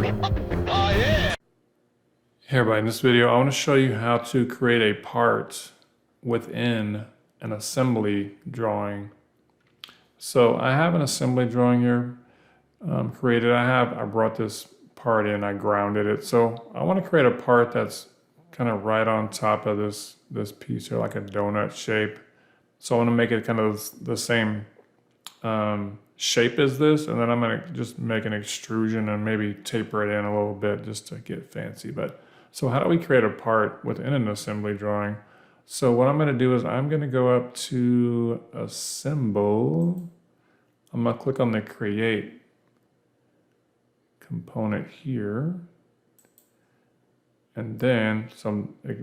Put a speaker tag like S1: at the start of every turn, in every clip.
S1: Hey everybody, in this video I want to show you how to create a part within an assembly drawing. So I have an assembly drawing here created. I brought this part in, I grounded it. So I want to create a part that's kind of right on top of this piece here, like a donut shape. So I want to make it kind of the same shape as this, and then I'm going to just make an extrusion and maybe taper it in a little bit just to get fancy. So how do we create a part within an assembly drawing? So what I'm going to do is I'm going to go up to Assemble. I'm going to click on the Create component here. And then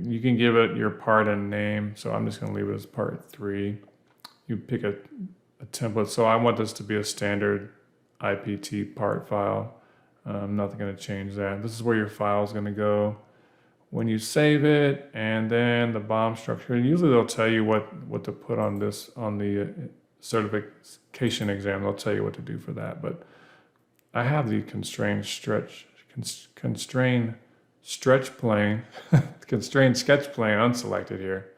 S1: you can give it your part a name. So I'm just going to leave it as part 3. You pick a template. So I want this to be a standard IPT part file. I'm not going to change that. This is where your file is going to go when you save it, and then the BOM structure. Usually they'll tell you what to put on this, on the certification exam. They'll tell you what to do for that. But I have the constrained stretch plane, constrained sketch plane unselected here.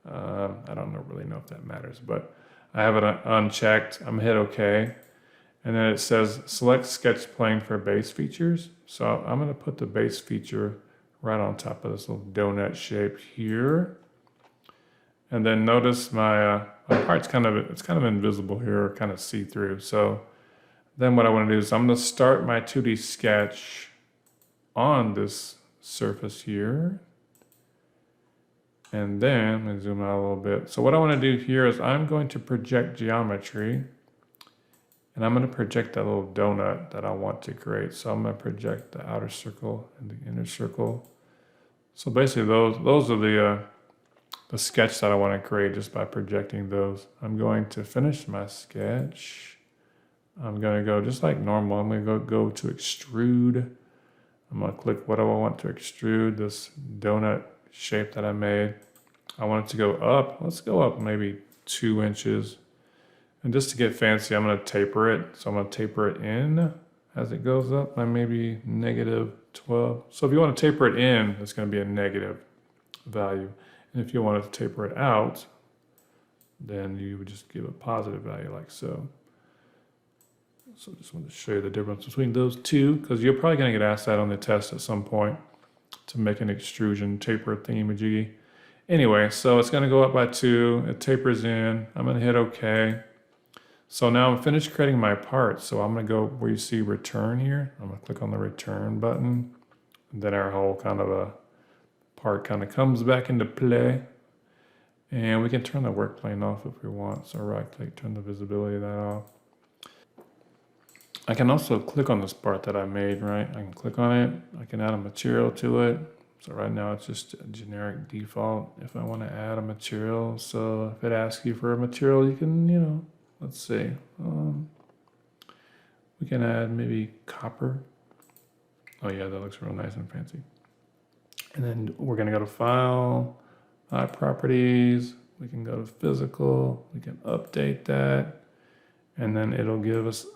S1: I don't really know if that matters, but I have it unchecked. I'm hit OK. And then it says select sketch plane for base features. So I'm going to put the base feature right on top of this little donut shape here. And then notice my part's kind of invisible here, kind of see-through. So then what I want to do is I'm going to start my 2D sketch on this surface here. And then, let me zoom out a little bit. So what I want to do here is I'm going to project geometry, and I'm going to project that little donut that I want to create. So I'm going to project the outer circle and the inner circle. So basically those are the sketch that I want to create just by projecting those. I'm going to finish my sketch. I'm going to go just like normal. I'm going to go to extrude. I'm going to click what do I want to extrude, this donut shape that I made. I want it to go up. Let's go up maybe 2 inches. And just to get fancy, I'm going to taper it. So I'm going to taper it in as it goes up by maybe -12. So if you want to taper it in, it's going to be a negative value. And if you want to taper it out, then you would just give a positive value like so. So I just want to show you the difference between those two, because you're probably going to get asked that on the test at some point to make an extrusion taper thingamajiggy. Anyway, so it's going to go up by 2. It tapers in. I'm going to hit OK. So now I'm finished creating my part. So I'm going to go where you see return here. I'm going to click on the return button. And then our whole kind of a part kind of comes back into play. And we can turn the work plane off if we want. So right click, turn the visibility of that off. I can also click on this part that I made, right? I can click on it. I can add a material to it. So right now it's just a generic default. If I want to add a material, so if it asks you for a material, you can, let's see. We can add maybe copper. Oh yeah, that looks real nice and fancy. And then we're going to go to File, Properties. We can go to Physical. We can update that. And then it'll give us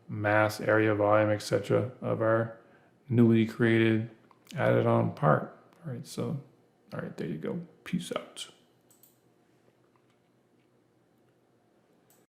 S1: mass, area, volume, etc. of our newly created, added on part. All right, there you go. Peace out.